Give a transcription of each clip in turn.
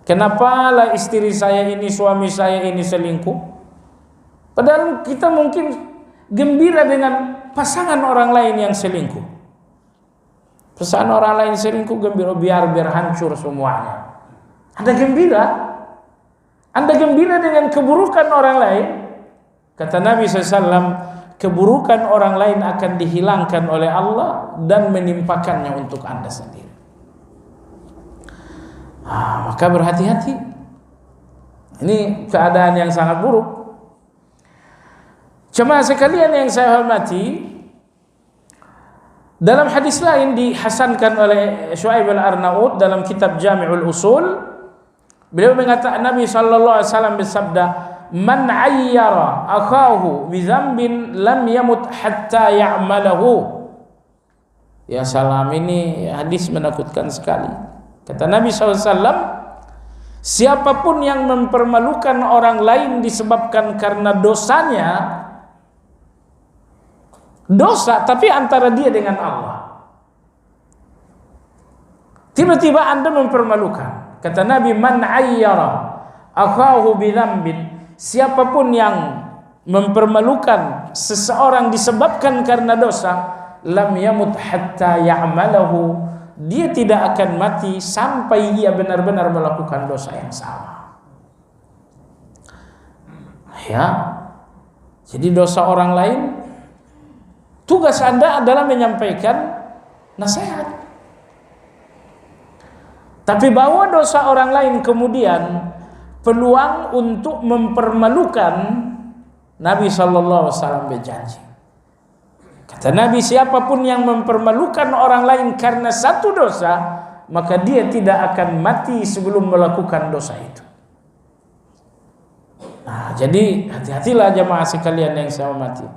Kenapa lah istri saya ini, suami saya ini selingkuh? Padahal kita mungkin gembira dengan pasangan orang lain yang selingkuh. Pasangan orang lain selingkuh gembira, biar hancur semuanya. Anda gembira? Anda gembira dengan keburukan orang lain? Kata Nabi SAW, keburukan orang lain akan dihilangkan oleh Allah dan menimpakannya untuk Anda sendiri. Maka berhati-hati. Ini keadaan yang sangat buruk. Jemaah sekalian yang saya hormati, dalam hadis lain dihasankan oleh Syuaib al-Arnaud dalam kitab Jami'ul Usul, beliau mengatakan, Nabi sallallahu alaihi wasallam bersabda, "Man 'ayyara akhahu bi dzambin lam yamut hatta ya'malahu." Ya salam, ini hadis menakutkan sekali. Kata Nabi SAW, siapapun yang mempermalukan orang lain disebabkan karena dosanya, dosa tapi antara dia dengan Allah, tiba-tiba Anda mempermalukan. Kata Nabi, man ayyara akhahu bidzambin, siapapun yang mempermalukan seseorang disebabkan karena dosa, lam yamut hatta ya'malahu, dia tidak akan mati sampai dia benar-benar melakukan dosa yang sama. Ya, jadi dosa orang lain, tugas Anda adalah menyampaikan nasihat. Tapi bawa dosa orang lain kemudian peluang untuk mempermalukan, Nabi SAW berjanji. Kata Nabi, siapapun yang mempermalukan orang lain karena satu dosa, maka dia tidak akan mati sebelum melakukan dosa itu. Nah, jadi hati-hatilah jemaah sekalian yang saya hormati.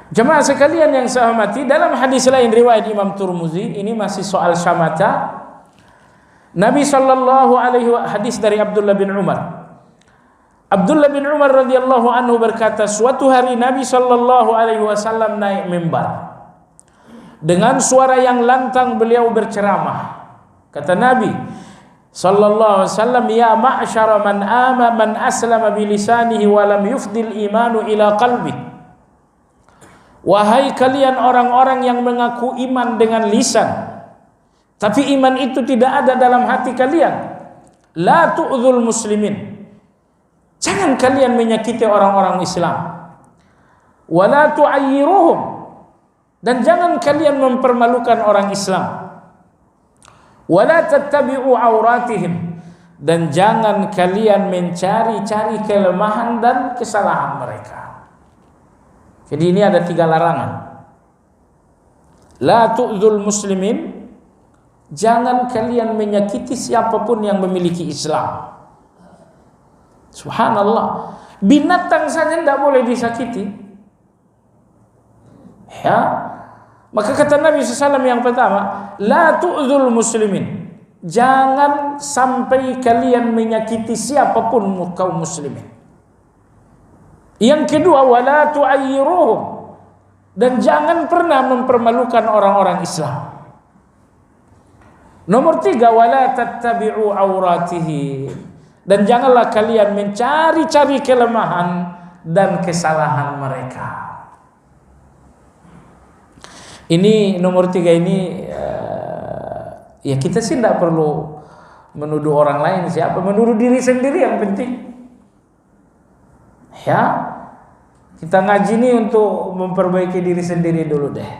Jemaah sekalian yang saya hormati, dalam hadis lain riwayat Imam Tirmizi, ini masih soal syamata. Nabi sallallahu alaihi wasallam, hadis dari Abdullah bin Umar. Abdullah bin Umar radhiyallahu anhu berkata, suatu hari Nabi sallallahu alaihi wasallam naik mimbar. Dengan suara yang lantang beliau berceramah. Kata Nabi sallallahu alaihi wasallam, ya ma'syara man aslama bi lisanihi wa lam yufdil imanu ila qalbi. Wahai kalian orang-orang yang mengaku iman dengan lisan, tapi iman itu tidak ada dalam hati kalian. La tu'dzul muslimin, jangan kalian menyakiti orang-orang Islam. Wala tu'ayyiruhum, dan jangan kalian mempermalukan orang Islam. Wala tattabi'u auratihim, dan jangan kalian mencari-cari kelemahan dan kesalahan mereka. Jadi ini ada 3 larangan. La tu'dzul muslimin, jangan kalian menyakiti siapapun yang memiliki Islam. Subhanallah, binatang saja tidak boleh disakiti. Ya, maka kata Nabi SAW yang pertama, la tu'dzul muslimin, jangan sampai kalian menyakiti siapapun kaum muslimin. Yang kedua, wala tu'ayyiruhum, dan jangan pernah mempermalukan orang-orang Islam. Nomor 3, wala tattabi'u auratihim, dan janganlah kalian mencari-cari kelemahan dan kesalahan mereka. Ini nomor 3 ini, ya kita sih tidak perlu menuduh orang lain siapa, menuduh diri sendiri yang penting. Ya, kita ngaji ini untuk memperbaiki diri sendiri dulu deh.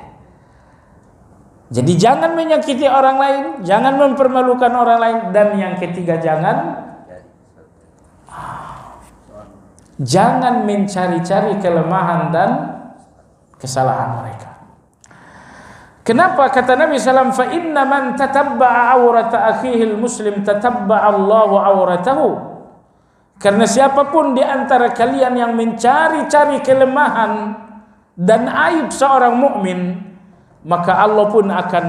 Jadi jangan menyakiti orang lain, jangan mempermalukan orang lain, dan yang ketiga jangan mencari-cari kelemahan dan kesalahan mereka. Kenapa? Kata Nabi SAW, fa inna man tatabba'a awrata akhihil muslim tatabba'a Allahu awratahu. Karena siapapun di antara kalian yang mencari-cari kelemahan dan aib seorang mukmin, maka Allah pun akan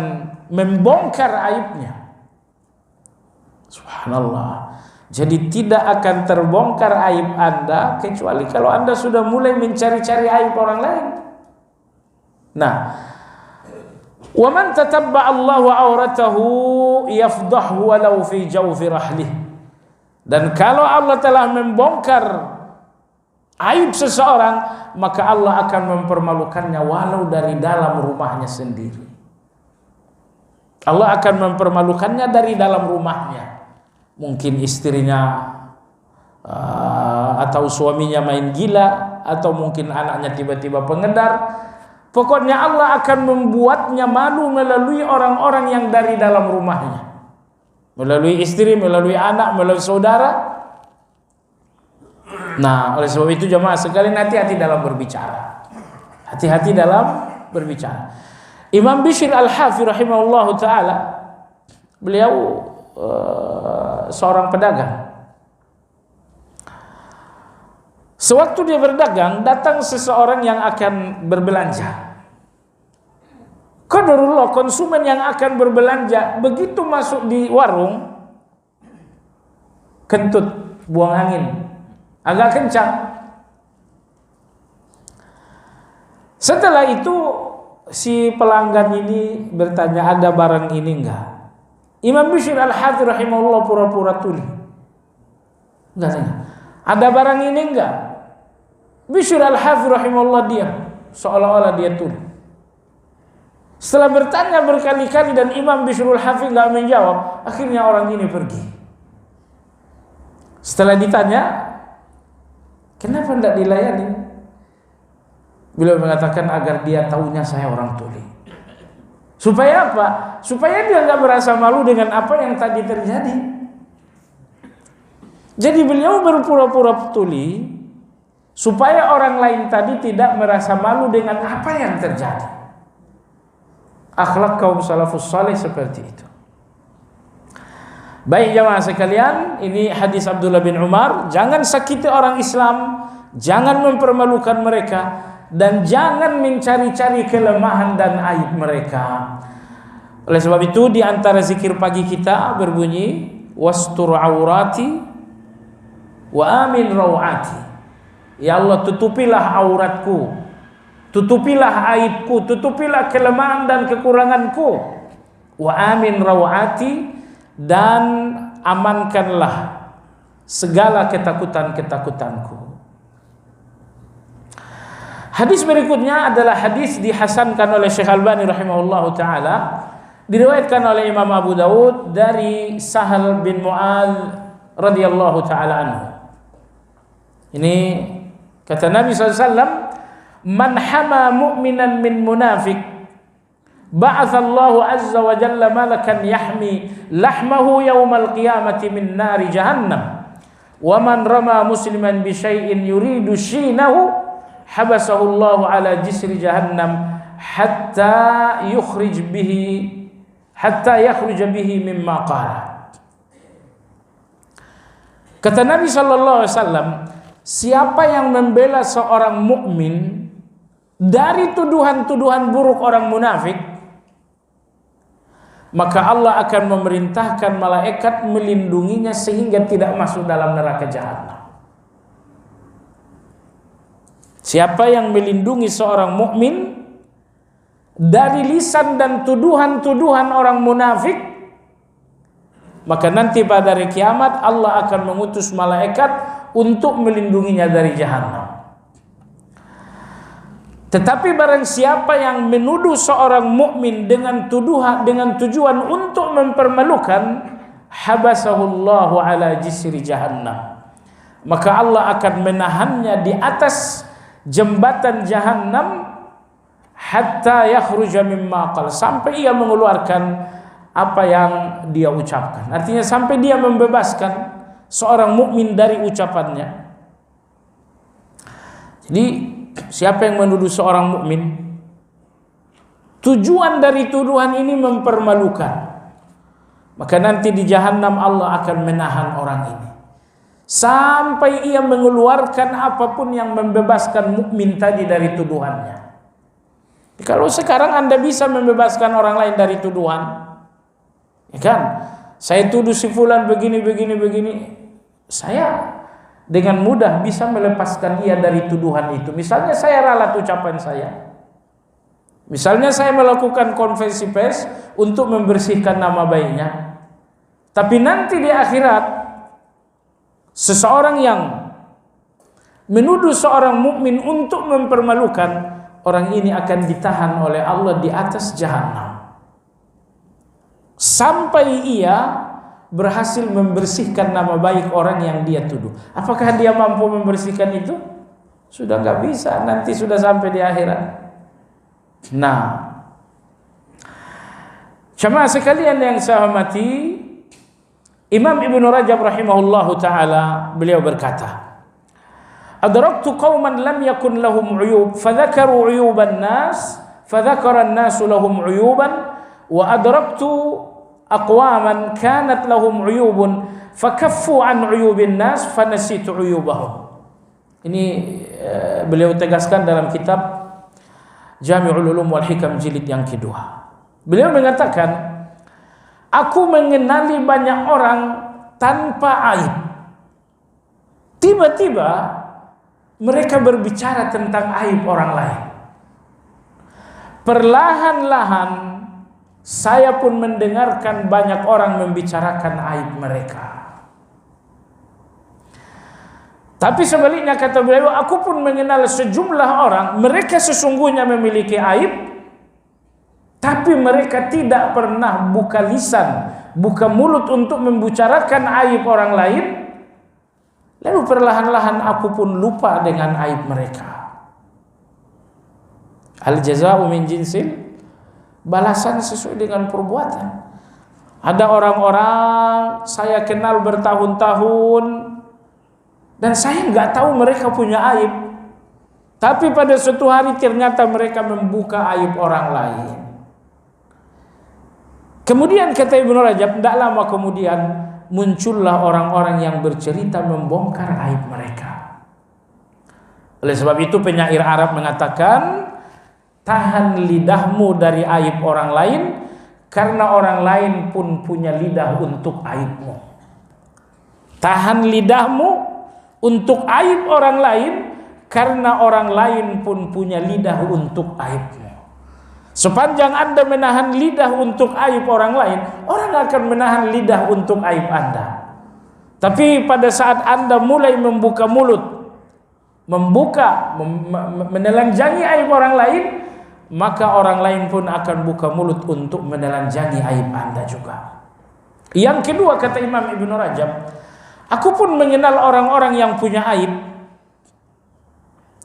membongkar aibnya. Subhanallah. Jadi tidak akan terbongkar aib Anda kecuali kalau Anda sudah mulai mencari-cari aib orang lain. Nah, Wa man tatabba Allahu auratahu yafdahu walau fi jawfi rahlih. Dan kalau Allah telah membongkar aib seseorang, maka Allah akan mempermalukannya walau dari dalam rumahnya sendiri. Allah akan mempermalukannya dari dalam rumahnya. Mungkin istrinya atau suaminya main gila, atau mungkin anaknya tiba-tiba pengedar. Pokoknya Allah akan membuatnya malu melalui orang-orang yang dari dalam rumahnya, melalui istri, melalui anak, melalui saudara. Nah, oleh sebab itu jemaah sekalian, hati-hati dalam berbicara. Hati-hati dalam berbicara. Imam Bishr Al-Hafi rahimahullahu ta'ala, beliau seorang pedagang. Sewaktu dia berdagang, datang seseorang yang akan berbelanja. Qadarullah, konsumen yang akan berbelanja begitu masuk di warung, kentut, buang angin agak kencang. Setelah itu si pelanggan ini bertanya, ada barang ini enggak? Imam Bishr Al-Hafi rahimahullah pura-pura tuli. Enggak tanya, ada barang ini enggak? Bishr Al-Hafi rahimahullah diam, seolah-olah dia tuli. Setelah bertanya berkali-kali dan Imam Bishr Al-Hafi enggak menjawab, akhirnya orang ini pergi. Setelah ditanya, kenapa enggak dilayani? Beliau mengatakan, agar dia tahunya saya orang tuli. Supaya apa? Supaya dia enggak merasa malu dengan apa yang tadi terjadi. Jadi beliau berpura-pura tuli supaya orang lain tadi tidak merasa malu dengan apa yang terjadi. Akhlak kaum salafus saleh seperti itu. Baik jamaah sekalian, ini hadis Abdullah bin Umar. Jangan sakiti orang Islam, jangan mempermalukan mereka, dan jangan mencari-cari kelemahan dan aib mereka. Oleh sebab itu di antara zikir pagi kita berbunyi, wastur aurati wa amin rawati. Ya Allah, tutupilah auratku, tutupilah aibku, tutupilah kelemahan dan kekuranganku. Wa amin rawati, dan amankanlah segala ketakutan-ketakutanku. Hadis berikutnya adalah hadis dihasankan oleh Syekh Albani rahimahullahu taala, diriwayatkan oleh Imam Abu Dawud dari Sahal bin Mu'adz radhiyallahu taala anhu. Ini kata Nabi SAW, man hama mu'minan min munafik, ba'athallahu azza wa jalla malakan yahmi lahmahu yawmal qiyamati min nari jahannam, wa man rama musliman bi syai'in yuridu shinahu, habasahullahu ala jisri jahannam hatta yakhruj bihi mimma qala. Kata Nabi sallallahu alaihi wasallam, siapa yang membela seorang mukmin dari tuduhan-tuduhan buruk orang munafik, maka Allah akan memerintahkan malaikat melindunginya sehingga tidak masuk dalam neraka jahanam. Siapa yang melindungi seorang mukmin dari lisan dan tuduhan-tuduhan orang munafik, maka nanti pada hari kiamat Allah akan mengutus malaikat untuk melindunginya dari jahanam. Tetapi barang siapa yang menuduh seorang mukmin dengan tujuan untuk mempermalukan, habasahullahu ala jisri jahannam, maka Allah akan menahannya di atas jembatan jahannam hatta yakhruja mimma qala, sampai ia mengeluarkan apa yang dia ucapkan. Artinya sampai dia membebaskan seorang mukmin dari ucapannya. Jadi siapa yang menuduh seorang mukmin, tujuan dari tuduhan ini mempermalukan, maka nanti di jahanam Allah akan menahan orang ini sampai ia mengeluarkan apapun yang membebaskan mukmin tadi dari tuduhannya. Kalau sekarang Anda bisa membebaskan orang lain dari tuduhan, ya kan? Saya tuduh si fulan begini, saya dengan mudah bisa melepaskan ia dari tuduhan itu. Misalnya saya ralat ucapan saya, Misalnya saya melakukan konferensi pers untuk membersihkan nama baiknya, tapi nanti di akhirat seseorang yang menuduh seorang mukmin untuk mempermalukan, orang ini akan ditahan oleh Allah di atas jahanam sampai ia berhasil membersihkan nama baik orang yang dia tuduh. Apakah dia mampu membersihkan itu? Sudah nggak bisa, nanti sudah sampai di akhirat. Nah, jemaah sekalian yang saya hormati, Imam Ibnu Rajab rahimahullahu taala beliau berkata, "Adraktu qauman lam yakun lahum 'uyub, fadzakaru 'uyuban nas, fadzakara an-nasu lahum 'uyuban, wa adraktu aqwaman kanat lahum 'uyubun, fakaffu an 'uyubin nas, fanasitu 'uyubahum." Ini beliau tegaskan dalam kitab Jami'ul Ulum wal Hikam jilid yang kedua. Beliau mengatakan, aku mengenali banyak orang tanpa aib. Tiba-tiba mereka berbicara tentang aib orang lain. Perlahan-lahan saya pun mendengarkan banyak orang membicarakan aib mereka. Tapi sebaliknya, kata beliau, aku pun mengenal sejumlah orang, mereka sesungguhnya memiliki aib, tapi mereka tidak pernah buka lisan, buka mulut untuk membicarakan aib orang lain. Lalu perlahan-lahan aku pun lupa dengan aib mereka. Al jaza'u min jinsil, balasan sesuai dengan perbuatan. Ada orang-orang saya kenal bertahun-tahun dan saya nggak tahu mereka punya aib, tapi pada suatu hari ternyata mereka membuka aib orang lain. Kemudian kata Ibnu Rajab, tidak lama kemudian muncullah orang-orang yang bercerita membongkar aib mereka. Oleh sebab itu penyair Arab mengatakan, tahan lidahmu dari aib orang lain, karena orang lain pun punya lidah untuk aibmu. Tahan lidahmu untuk aib orang lain, karena orang lain pun punya lidah untuk aibmu. Sepanjang Anda menahan lidah untuk aib orang lain, orang akan menahan lidah untuk aib Anda. Tapi pada saat Anda mulai membuka mulut, menelanjangi aib orang lain, maka orang lain pun akan buka mulut untuk menelanjangi aib Anda juga. Yang kedua, kata Imam Ibnu Rajab, aku pun mengenal orang-orang yang punya aib,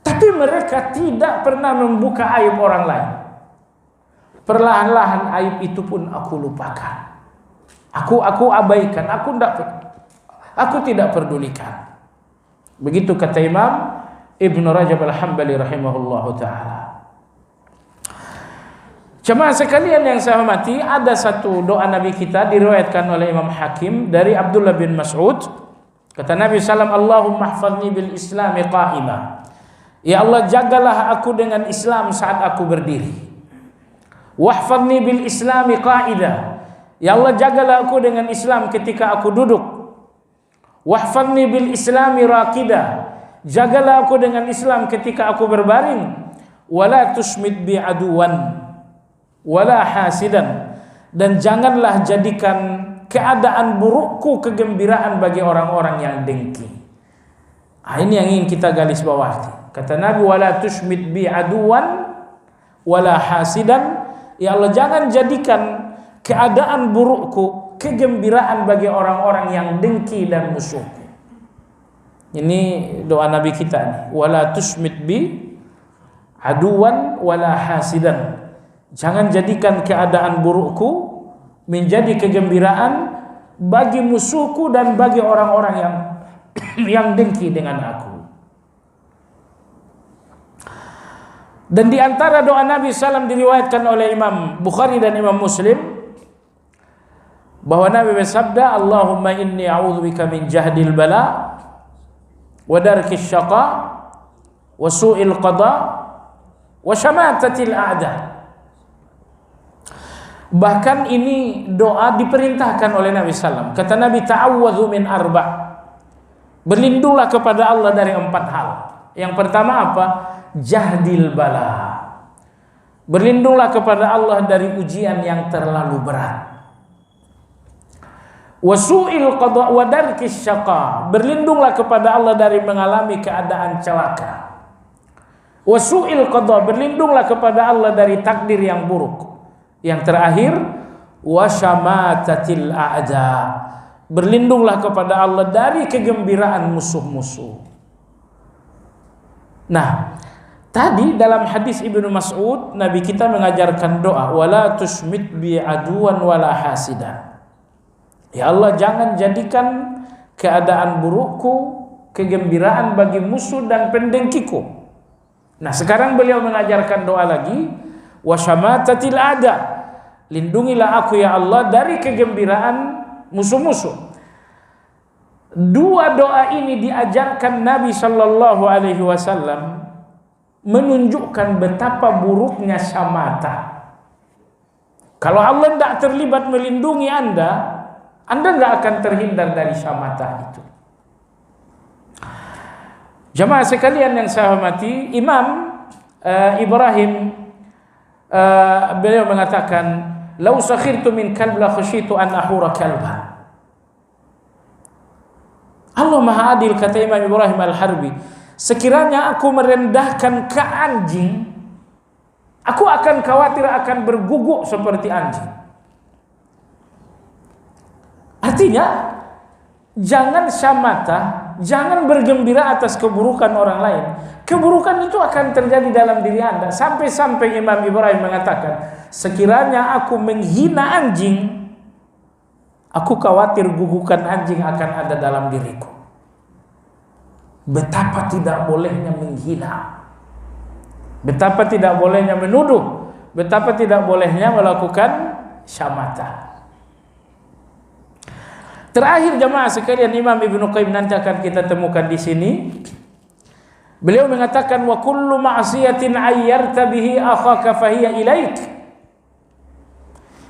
tapi mereka tidak pernah membuka aib orang lain. Perlahan-lahan aib itu pun aku lupakan. Aku abaikan, aku tidak pedulikan. Begitu kata Imam Ibnu Rajab Al-Hambali rahimahullahu taala. Jemaah sekalian yang saya hormati, ada satu doa Nabi kita diriwayatkan oleh Imam Hakim dari Abdullah bin Mas'ud. Kata Nabi sallam, Allahumma hafadni bil islami qa'imah. Ya Allah, jagalah aku dengan Islam saat aku berdiri. Wahfadni bil islami qa'idah. Ya Allah, jagalah aku dengan Islam ketika aku duduk. Wahfadni bil islami raqidah. Jagalah aku dengan Islam ketika aku berbaring. Wala tusmit bi aduwan wala hasidan. Dan janganlah jadikan keadaan burukku kegembiraan bagi orang-orang yang dengki. Ini yang ingin kita garis bawahi. Kata Nabi, wala tusmit bi aduwan wala hasidan. Ya Allah, jangan jadikan keadaan burukku kegembiraan bagi orang-orang yang dengki dan musuhku. Ini doa Nabi kita nih. Wala tusmit bi aduwan wala hasidan. Jangan jadikan keadaan burukku menjadi kegembiraan bagi musuhku dan bagi orang-orang yang dengki dengan aku. Dan di antara doa Nabi SAW diriwayatkan oleh Imam Bukhari dan Imam Muslim, bahwa Nabi bersabda, Allahumma inni a'udzubika min jahdil bala wa darkis syaqa wa su'il qada wa syamatatil a'da. Bahkan ini doa diperintahkan oleh Nabi SAW. Kata Nabi, ta'awwadhu min arba'. Berlindunglah kepada Allah dari 4 hal. Yang pertama apa? Jahdil bala. Berlindunglah kepada Allah dari ujian yang terlalu berat. Wasu'il qada wa darkis syaqa. Berlindunglah kepada Allah dari mengalami keadaan celaka. Wasu'il qada. Berlindunglah kepada Allah dari takdir yang buruk. Yang terakhir, wasyamatatil a'da. Berlindunglah kepada Allah dari kegembiraan musuh-musuh. Nah, tadi dalam hadis Ibnu Mas'ud, Nabi kita mengajarkan doa, wala tusmit bi aduwan wala hasidan. Ya Allah, jangan jadikan keadaan burukku kegembiraan bagi musuh dan pendengkiku. Nah, sekarang beliau mengajarkan doa lagi, wasyamatatil ada. Lindungilah aku ya Allah dari kegembiraan musuh-musuh. Dua doa ini diajarkan Nabi sallallahu alaihi wasallam menunjukkan betapa buruknya syamata. Kalau Allah tidak terlibat melindungi Anda nggak akan terhindar dari syamata itu. Jamaah sekalian yang saya hormati, Imam Ibrahim beliau mengatakan, "Lau sakhirtu min kalba khasyitu an ahura kalba." Allah Maha Adil, kata Imam Ibrahim Al-Harbi, sekiranya aku merendahkan ke anjing, aku akan khawatir akan berguguk seperti anjing. Artinya, jangan syamata, jangan bergembira atas keburukan orang lain. Keburukan itu akan terjadi dalam diri Anda. Sampai-sampai Imam Ibrahim mengatakan, sekiranya aku menghina anjing, aku khawatir gugukan anjing akan ada dalam diriku. Betapa tidak bolehnya menghina, betapa tidak bolehnya menuduh, betapa tidak bolehnya melakukan syamata. Terakhir jamaah sekalian, Imam Ibnu Qayyim nanti akan kita temukan di sini. Beliau mengatakan, wa kullu ma'siyatin ayyarta bihi akhaka fahiya ilaik.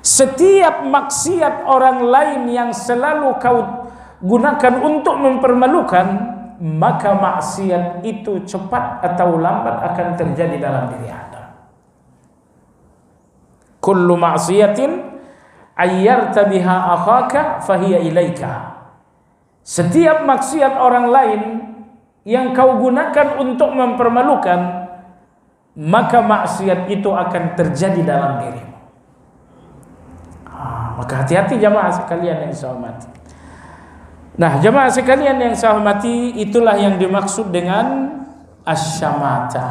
Setiap maksiat orang lain yang selalu kau gunakan untuk mempermalukan, maka maksiat itu cepat atau lambat akan terjadi dalam diri Anda. Kullu ma'siyatin ayyarta biha akhaka fahiya ilaika. Setiap maksiat orang lain yang kau gunakan untuk mempermalukan, maka maksiat itu akan terjadi dalam dirimu. Maka hati-hati jamaah sekalian yang saya hormati. Nah, jamaah sekalian yang saya hormati, itulah yang dimaksud dengan asyamata.